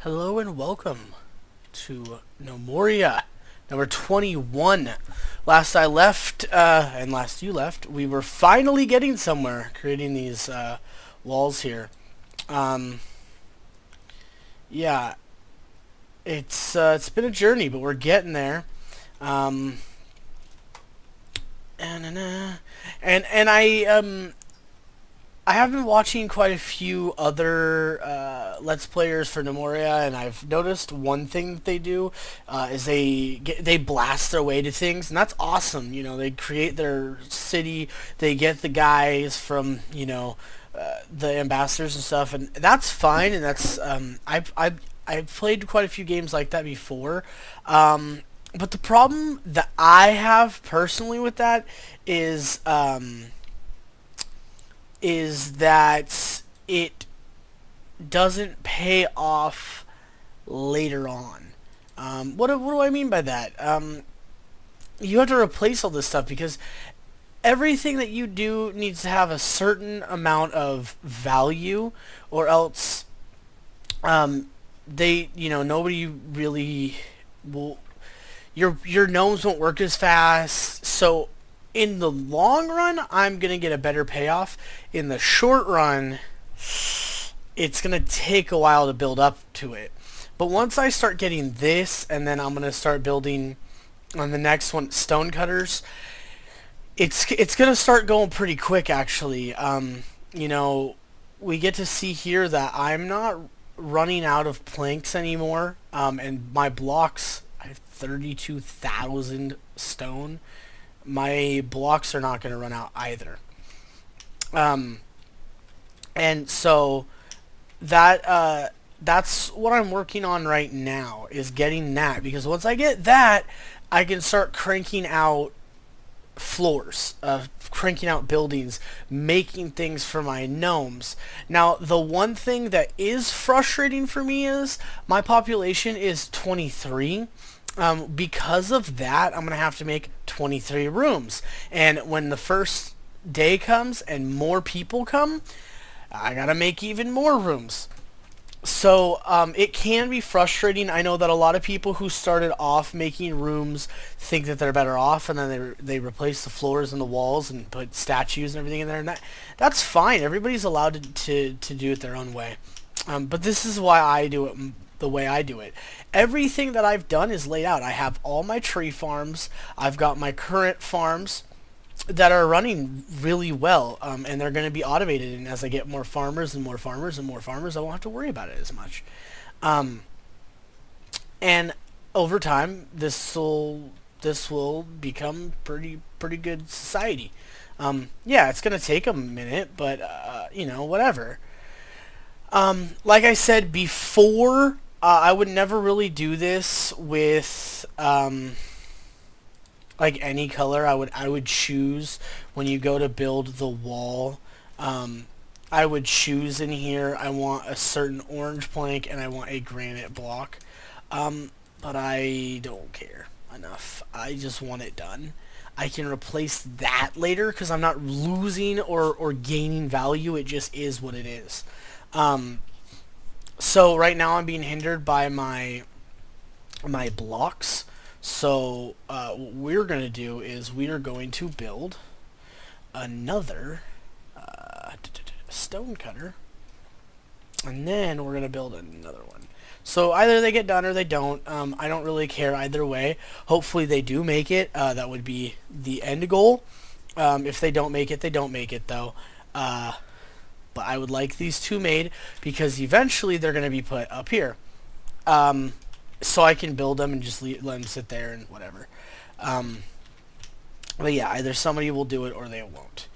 Hello and welcome to Gnomoria, number 21. Last I left, and last you left, we were finally getting somewhere, creating these walls here. Um, yeah, it's been a journey, but we're getting there. Um, and I have been watching quite a few other Let's Players for Gnomoria, and I've noticed one thing that they do is they blast their way to things, and that's awesome. You know, they create their city, they get the guys from the ambassadors and stuff, and that's fine. And that's I've played quite a few games like that before. But the problem that I have personally with that is that it doesn't pay off later on. What do I mean by that? You have to replace all this stuff because everything that you do needs to have a certain amount of value, or else nobody really will. Your gnomes won't work as fast. So in the long run, I'm gonna get a better payoff. In the short run, it's gonna take a while to build up to it. But once I start getting this, and then I'm gonna start building on the next one, stone cutters. It's gonna start going pretty quick, actually. We get to see here that I'm not running out of planks anymore, and my blocks. I have 32,000 stone. My blocks are not going to run out either. Um, and so that's what I'm working on right now, is getting that, because once I get that, I can start cranking out floors, cranking out buildings, making things for my gnomes. Now, the one thing that is frustrating for me is my population is 23. Because of that, I'm going to have to make 23 rooms. And when the first day comes and more people come, I got to make even more rooms. So it can be frustrating. I know that a lot of people who started off making rooms think that they're better off, and then they replace the floors and the walls and put statues and everything in there. And that's fine. Everybody's allowed to do it their own way. But this is why I do it the way I do it. Everything that I've done is laid out. I have all my tree farms. I've got my current farms that are running really well, and they're going to be automated. And as I get more farmers and more farmers and more farmers, I won't have to worry about it as much. And over time, this will become pretty good society. Yeah, it's going to take a minute, but whatever. Like I said before, I would never really do this with like any color. I would choose when you go to build the wall. I would choose in here. I want a certain orange plank and I want a granite block. But I don't care enough. I just want it done. I can replace that later because I'm not losing or gaining value. It just is what it is. So right now I'm being hindered by my blocks. So what we're going to do is we are going to build another stone cutter, and then we're going to build another one. So either they get done or they don't. I don't really care either way. Hopefully they do make it. That would be the end goal. If they don't make it, they don't make it, though. But I would like these two made because eventually they're going to be put up here. So I can build them and just let them sit there and whatever. But yeah, either somebody will do it or they won't.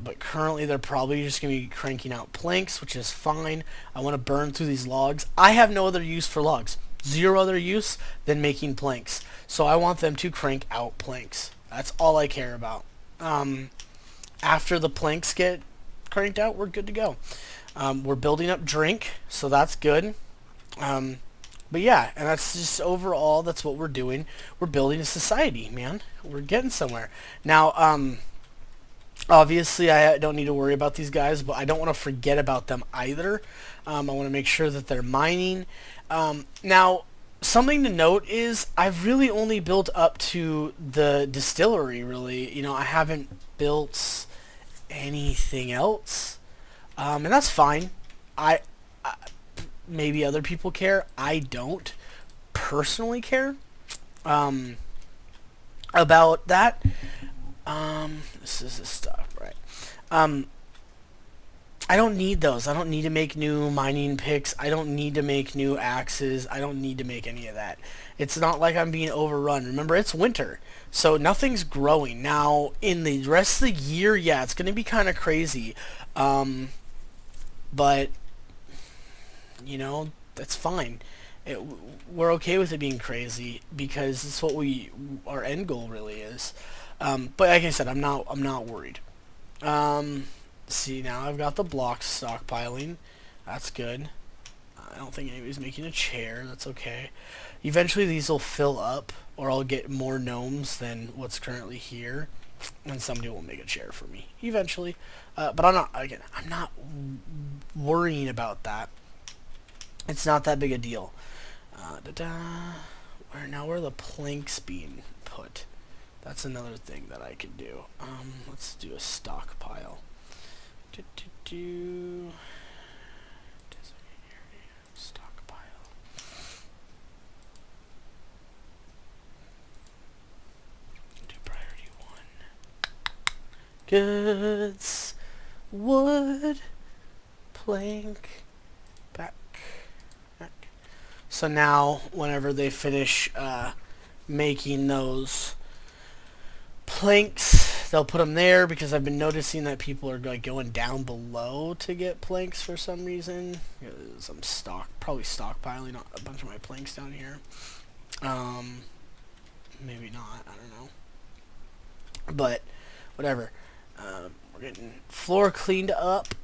But currently they're probably just going to be cranking out planks, which is fine. I want to burn through these logs. I have no other use for logs. Zero other use than making planks. So I want them to crank out planks. That's all I care about. After the planks get cranked out, we're good to go. We're building up drink, so that's good. But yeah, and that's just overall, that's what we're doing. We're building a society, man. We're getting somewhere. Now, Obviously, I don't need to worry about these guys, but I don't want to forget about them either. I want to make sure that they're mining. Now, something to note is I've really only built up to the distillery, really. I haven't built anything else. And that's fine. I maybe other people care. I don't personally care um, about that. This is the stuff, right? Um, I don't need those. I don't need to make new mining picks. I don't need to make new axes. I don't need to make any of that. It's not like I'm being overrun. Remember, it's winter, so nothing's growing. Now, in the rest of the year, yeah, it's going to be kind of crazy. Um, but, that's fine. It, we're okay with it being crazy because it's what our end goal really is. But like I said, I'm not worried. Um, See, now I've got the blocks stockpiling. That's good. I don't think anybody's making a chair. That's okay. Eventually these will fill up, or I'll get more gnomes than what's currently here, and somebody will make a chair for me eventually. But I'm not worrying about that. It's not that big a deal. Where are the planks being put? That's another thing that I could do. Let's do a stockpile. Do, do, do. Stockpile. Do priority 1. Goods. Wood. Plank. Back. So now, whenever they finish making those planks, they'll put them there because I've been noticing that people are like going down below to get planks for some reason. Some probably stockpiling a bunch of my planks down here. Maybe not. I don't know. But whatever. We're getting floor cleaned up.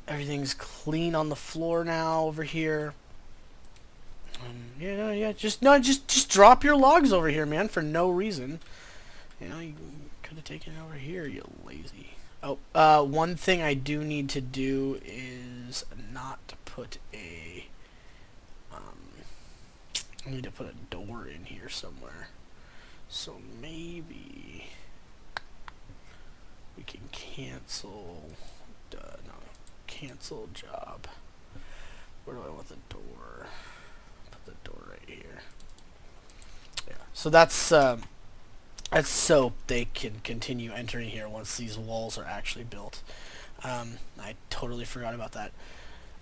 Everything's clean on the floor now over here. Yeah. Just drop your logs over here, man, for no reason. You could have taken it over here, you lazy. Oh, one thing I do need to do is not put a. I need to put a door in here somewhere. So maybe we can cancel. No, cancel job. Where do I want the door? Put the door right here. Yeah. So that's so they can continue entering here once these walls are actually built. I totally forgot about that.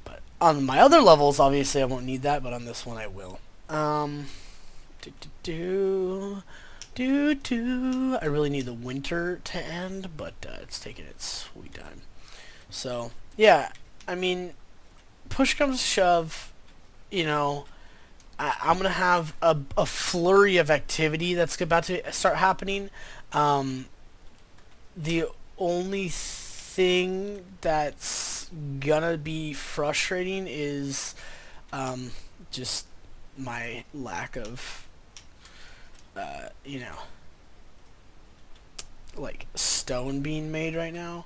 But on my other levels, obviously I won't need that, but on this one I will. I really need the winter to end, but it's taking its sweet time. So, yeah, I mean, push comes to shove, I'm going to have a flurry of activity that's about to start happening. The only thing that's going to be frustrating is just my lack of, like stone being made right now.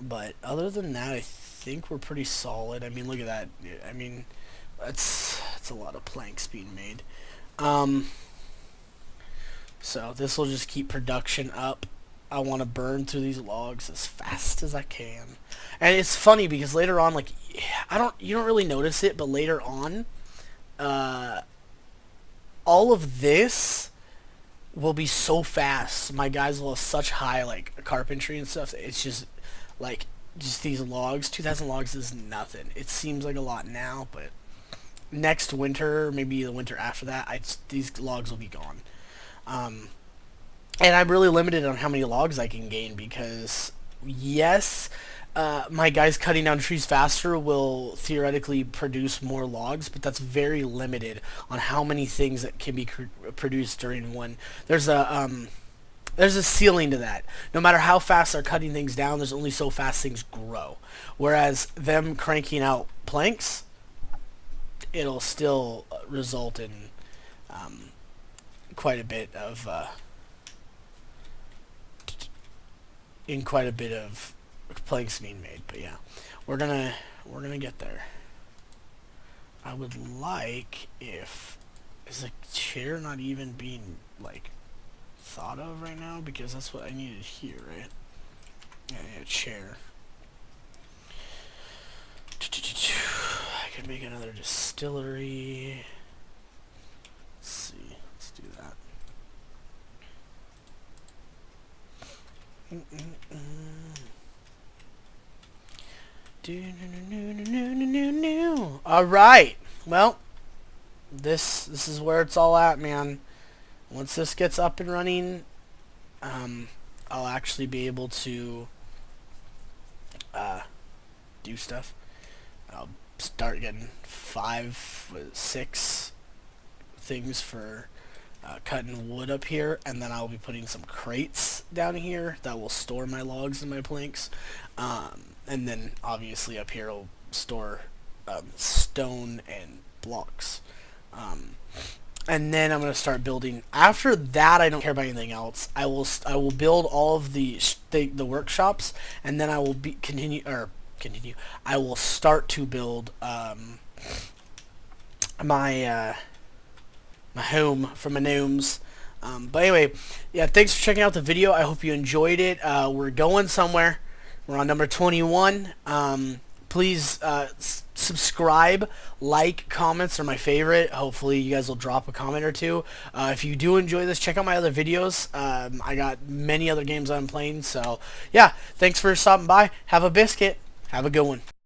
But other than that, I think we're pretty solid. I mean, look at that. I mean, that's a lot of planks being made. So this will just keep production up. I want to burn through these logs as fast as I can. And it's funny because later on, like, you don't really notice it, but later on, all of this will be so fast. My guys will have such high, like, carpentry and stuff. It's just, like, just these logs. 2,000 logs is nothing. It seems like a lot now, but next winter, maybe the winter after that, these logs will be gone. And I'm really limited on how many logs I can gain because, yes, my guys cutting down trees faster will theoretically produce more logs, but that's very limited on how many things that can be produced during one. There's a ceiling to that. No matter how fast they're cutting things down, there's only so fast things grow. Whereas them cranking out planks, it'll still result in quite a bit of in quite a bit of planks being made. But yeah, we're gonna get there. I would like if is a chair not even being like thought of right now, because that's what I needed here, right? Yeah, a chair. I could make another distillery. Let's see. Let's do that. All right. Well, this is where it's all at, man. Once this gets up and running, I'll actually be able to do stuff. I'll start getting 5, 6 things for cutting wood up here, and then I'll be putting some crates down here that will store my logs and my planks, and then obviously up here I'll store stone and blocks, and then I'm gonna start building. After that, I don't care about anything else. I will build all of the workshops, and then I will continue. I will start to build my home for my gnomes. But anyway, yeah, thanks for checking out the video. I hope you enjoyed it. We're going somewhere. We're on number 21. Please subscribe, like, comments are my favorite. Hopefully you guys will drop a comment or two. If you do enjoy this, check out my other videos. I got many other games I'm playing. So yeah, thanks for stopping by. Have a biscuit. Have a good one.